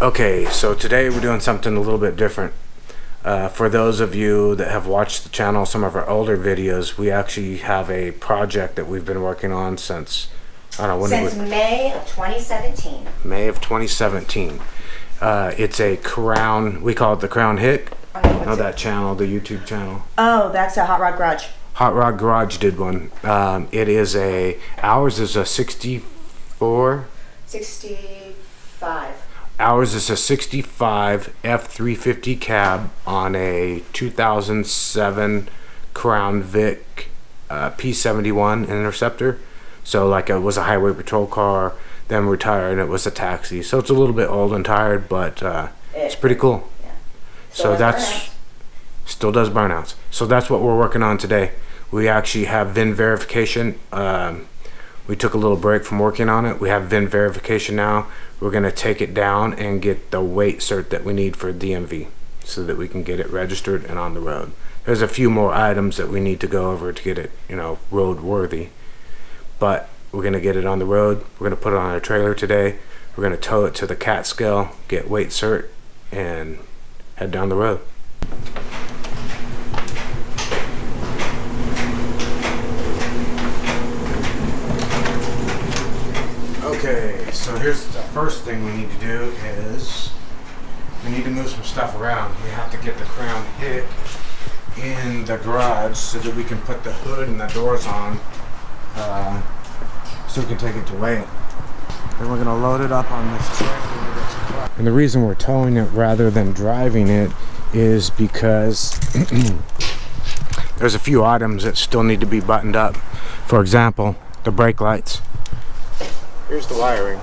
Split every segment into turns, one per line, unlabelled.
Okay, so today we're doing something a little bit different. For those of you that have watched the channel, some of our older videos, we actually have a project that we've been working on since, I don't know,
since May of 2017.
May of 2017. It's a Crown, we call it the Crown Hick. Know that channel, the YouTube channel.
Oh, that's a Hot Rod Garage.
Hot Rod Garage did one. It is ours is a 65. Ours is a 65 F350 cab on a 2007 Crown Vic P71 Interceptor. So like it was a highway patrol car, then retired, and it was a taxi. So it's a little bit old and tired, but it's pretty cool.
Yeah.
So that's still does burnouts. So that's what we're working on today. We actually have VIN verification. We took a little break from working on it. We have VIN verification now. We're gonna take it down and get the weight cert that we need for DMV so that we can get it registered and on the road. There's a few more items that we need to go over to get it, road worthy. But we're gonna get it on the road. We're gonna put it on a trailer today. We're gonna tow it to the CAT scale, get weight cert, and head down the road. Okay, so here's the first thing we need to do is we need to move some stuff around. We have to get the Crown Hick in the garage so that we can put the hood and the doors on so we can take it to weigh it. Then we're going to load it up on this trailer. And the reason we're towing it rather than driving it is because there's a few items that still need to be buttoned up. For example, the brake lights. Here's the wiring.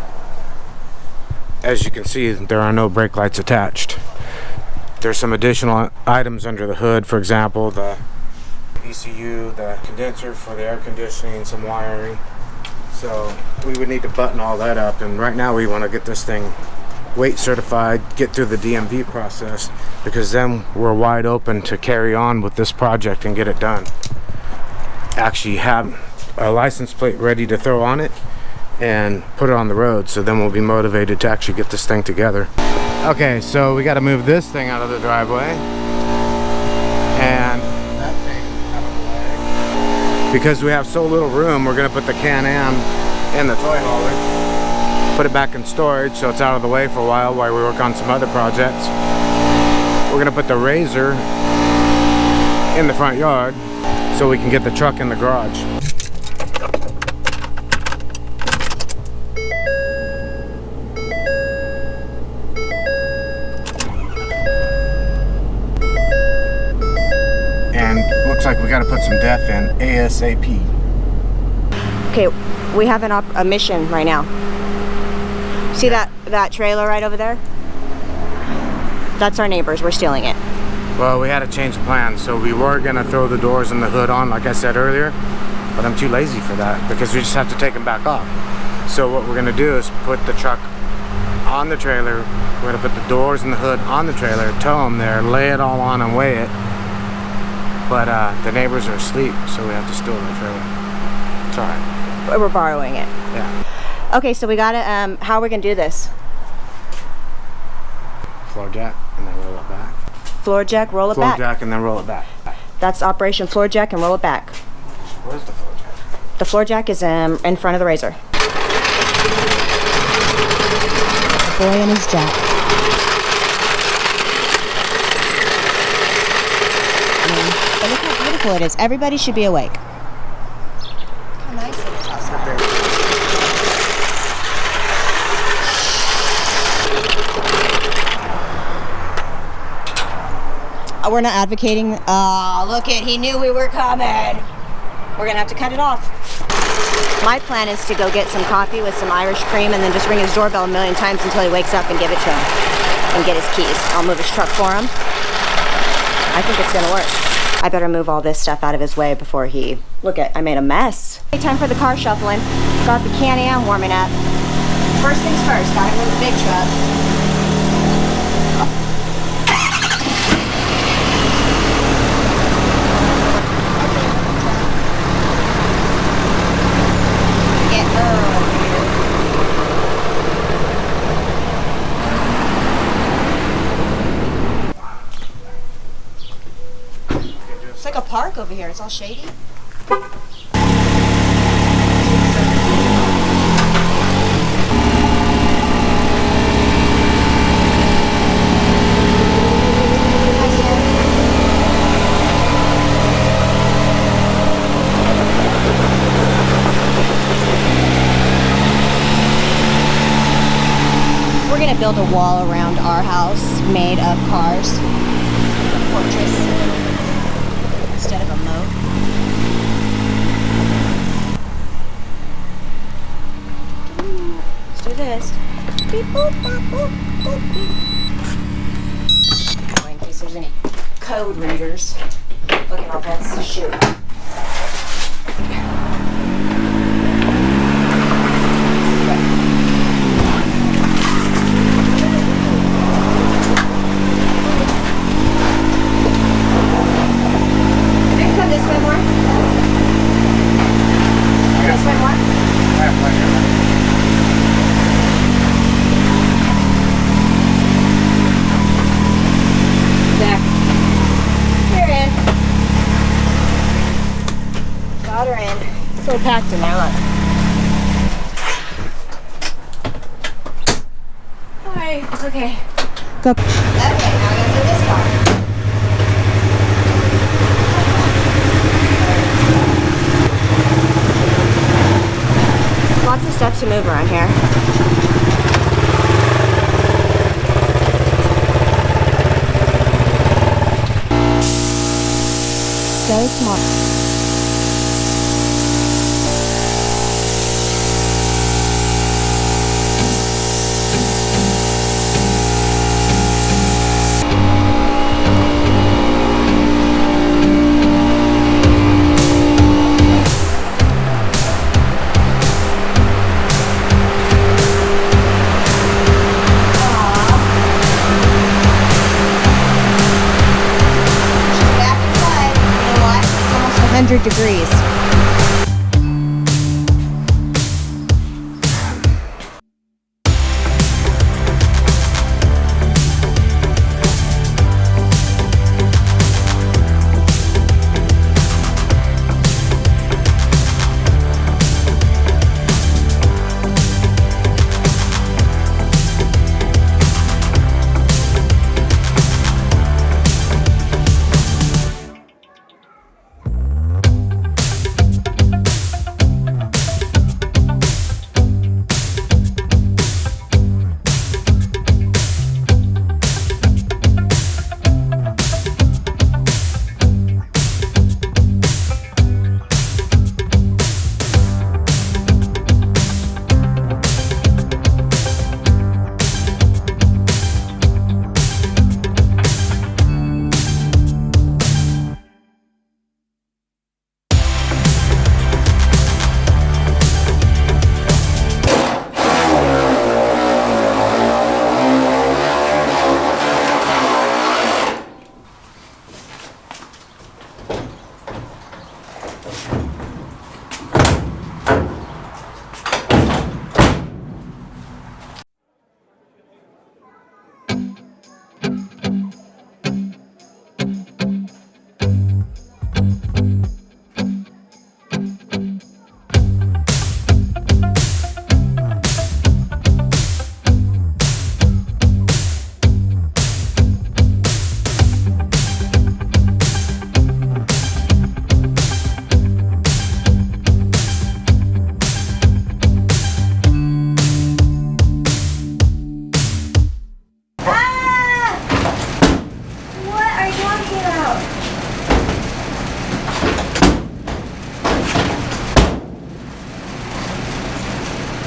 As you can see, there are no brake lights attached. There's some additional items under the hood, for example, the ECU, the condenser for the air conditioning, some wiring. So we would need to button all that up, and right now we want to get this thing weight certified, get through the DMV process, because then we're wide open to carry on with this project and get it done. Actually have a license plate ready to throw on it and put it on the road, so then we'll be motivated to actually get this thing together. Okay, so we got to move this thing out of the driveway and that thing out of the way. Because we have so little room, we're going to put the Can-Am in the toy hauler, put it back in storage so it's out of the way for a while we work on some other projects. We're going to put the Razor in the front yard so we can get the truck in the garage. Looks like we got to put some def in ASAP.
Okay, we have a mission right now. See that trailer right over there? That's our neighbors. We're stealing it.
Well, we had to change the plan, so we were gonna throw the doors and the hood on, like I said earlier, but I'm too lazy for that because we just have to take them back off. So what we're gonna do is put the truck on the trailer. We're gonna put the doors and the hood on the trailer, tow them there, lay it all on and weigh it. But the neighbors are asleep, so we have to steal the trailer. It's alright.
We're borrowing it.
Yeah.
Okay, so we gotta, how are we gonna do this?
Floor jack, and then roll it back.
Floor jack, roll it back.
Floor jack, and then roll it back.
That's Operation Floor Jack and roll it back.
Where's the floor jack?
The floor jack is in front of the Razor. The boy and his jack. But look how beautiful it is. Everybody should be awake. How nice it is outside. We're not advocating. Oh, look it. He knew we were coming. We're going to have to cut it off. My plan is to go get some coffee with some Irish cream and then just ring his doorbell a million times until he wakes up and give it to him. And get his keys. I'll move his truck for him. I think it's going to work. I better move all this stuff out of his way before he... Look at, I made a mess. Time for the car shuffling. Got the Can-Am warming up. First things first, gotta go to the big truck. a park over here. It's all shady. We're gonna build a wall around our house made of cars. A fortress instead of a moat. Let's do this. Beep, boop, boop, boop, boop, beep. In case there's any code readers looking at this. Shoot. So packed in there, look. Alright, okay. Go. Okay, now we gotta do this part. Lots of stuff to move around here. So smart. Back inside. You know what? It's almost 100 degrees.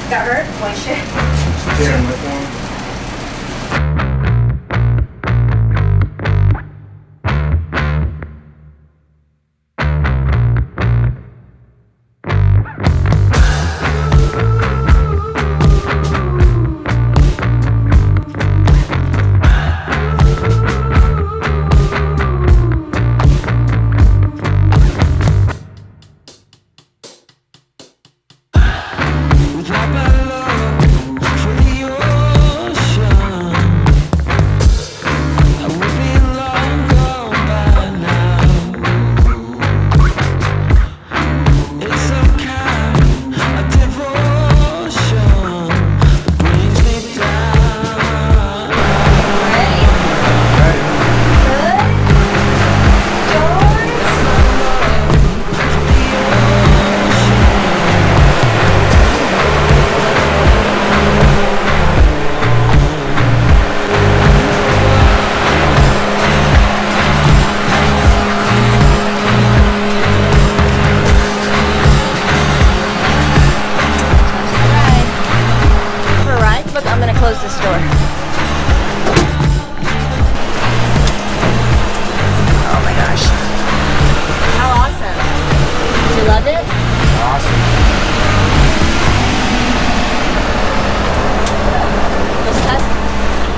Got hurt? Boy, shit.
Yeah, my phone.
Drop a low for the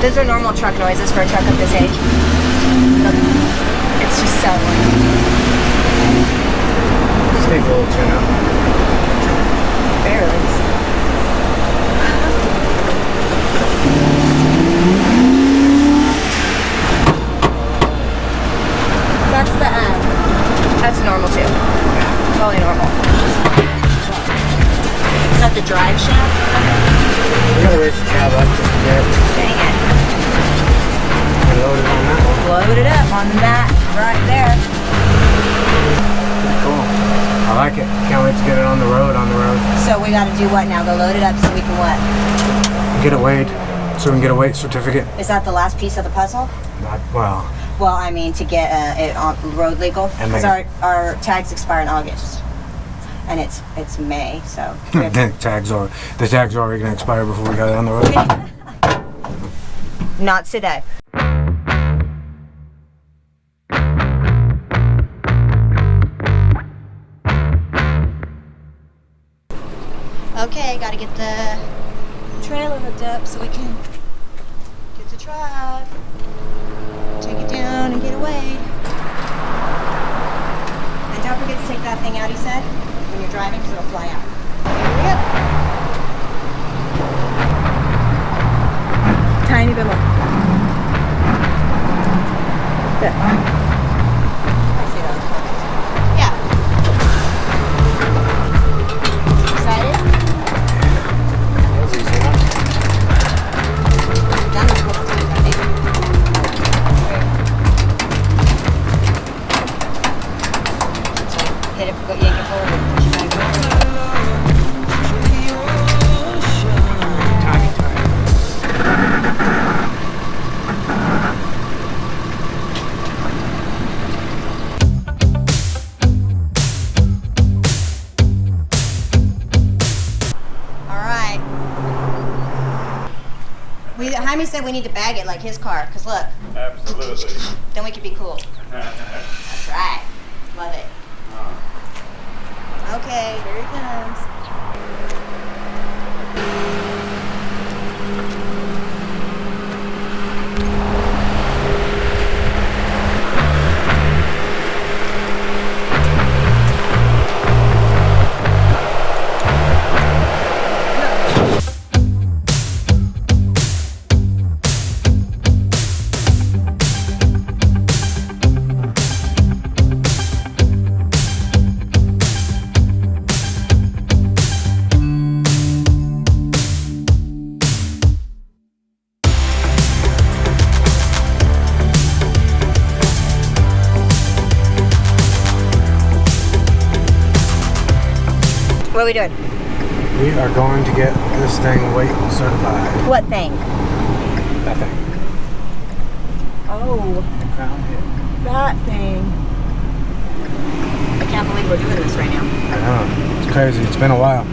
Those are normal truck noises for a truck of this age. It's just so annoying.
Just take a little tune up.
Barely. That's the that's normal too. Totally normal. Is that the drive shaft?
We gotta raise the cab up just a bit.
Dang it.
We're loaded on that one.
Load it up on that right there.
Cool. I like it. Can't wait to get it on the road.
So we gotta do what now? Go load it up so we can what?
Get it weighed so we can get a weight certificate.
Is that the last piece of the puzzle?
Not, well,
Well, I mean to get it on road legal. Because our tags expire in August. And it's May, so.
the tags are already gonna expire before we got it on the road.
Not today. Okay, gotta get the trailer hooked up so we can get the truck, take it down and get it weighed. And don't forget to take that thing out, he said, when you're driving, because it'll fly out. Here we go. Tiny bit more. Good. I see that was perfect. Yeah. Excited?
That was easy enough.
Done with what we're doing, I think. Hit it, go yank it forward and push it back over.
Tiny.
Jaime said we need to bag it like his car, because look.
Absolutely.
Then we could be cool. That's right. Love it. Okay, here it comes. What are we doing?
We are going to get this thing weight certified.
What thing?
That thing.
Oh,
The crown hit.
that thing. I can't believe we're doing this right now.
I know. It's crazy. It's been a while.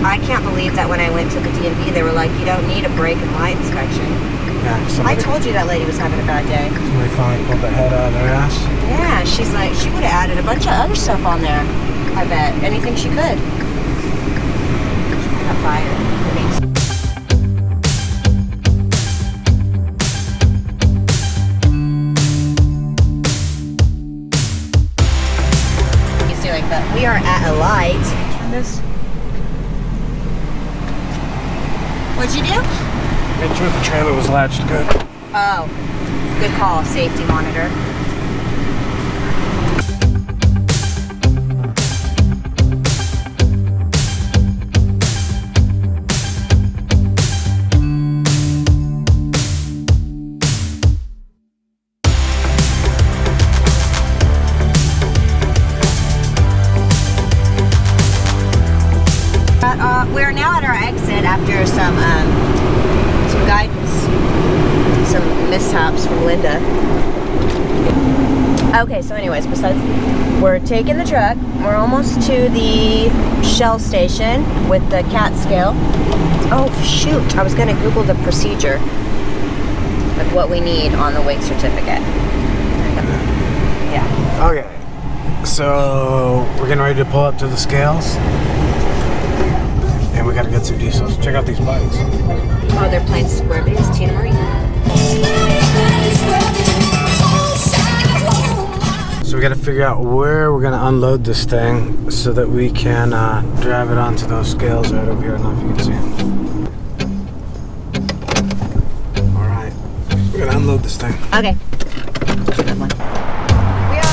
I can't believe that when I went to the DMV, they were like, you don't need a brake and light inspection.
Yeah.
I
Somebody
told you that lady was having a bad day.
finally pulled the head out of their ass.
Yeah, she's like, she would have added a bunch of other stuff on there. I bet. Anything she could. She got fired. He's doing, but we are at a light. Turn this. What'd you do?
Made sure the trailer was latched good.
Oh, good call, safety monitor. We're now at our exit after some guidance, some mishaps from Linda. Okay, so anyways, besides, we're taking the truck. We're almost to the Shell station with the CAT scale. Oh shoot, I was gonna Google the procedure, like what we need on the weight certificate. Yeah.
Okay. So we're getting ready to pull up to the scales. And we gotta get some diesels. Check out these bikes.
Oh, they're playing Square Biz, Tina Marie.
we got to figure out where we're going to unload this thing so that we can drive it onto those scales right over here. I don't know if you can see them. All right, we're going to unload this thing.
Okay. Good one. We are.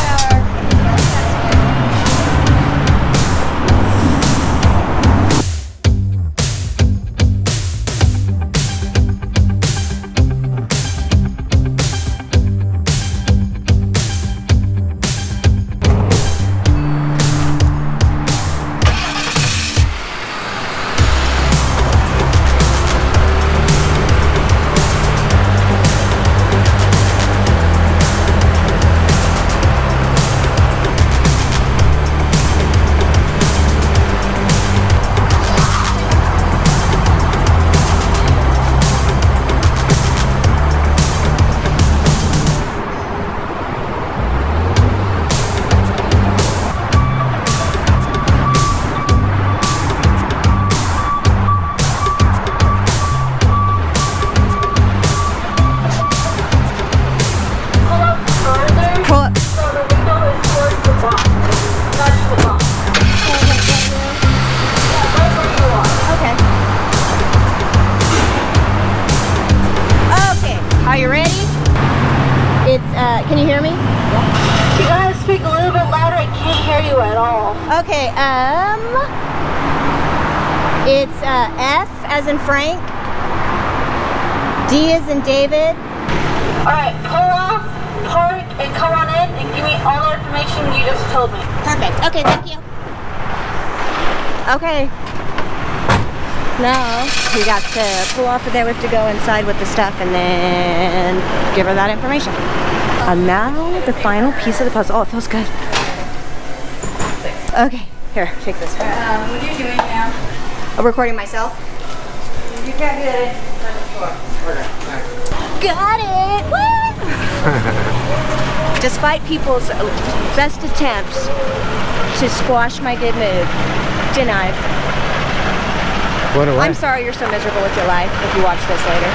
Are you ready? It's, can you hear me?
You gotta speak a little bit louder, I can't hear you at all.
Okay, it's, F as in Frank, D as in David.
Alright, pull off, park, and come on in, and give me all the information you just told me.
Perfect, okay, thank you. Okay. Now, we got to pull off of there, we have to go inside with the stuff and then give her that information. And now, the final piece of the puzzle. Oh, it feels good. Okay, here, take this one.
What are you doing now?
I'm recording myself.
You can't get it.
Got it! What? Despite people's best attempts to squash my good mood, denied.
What a way.
I'm sorry you're so miserable with your life if you watch this later.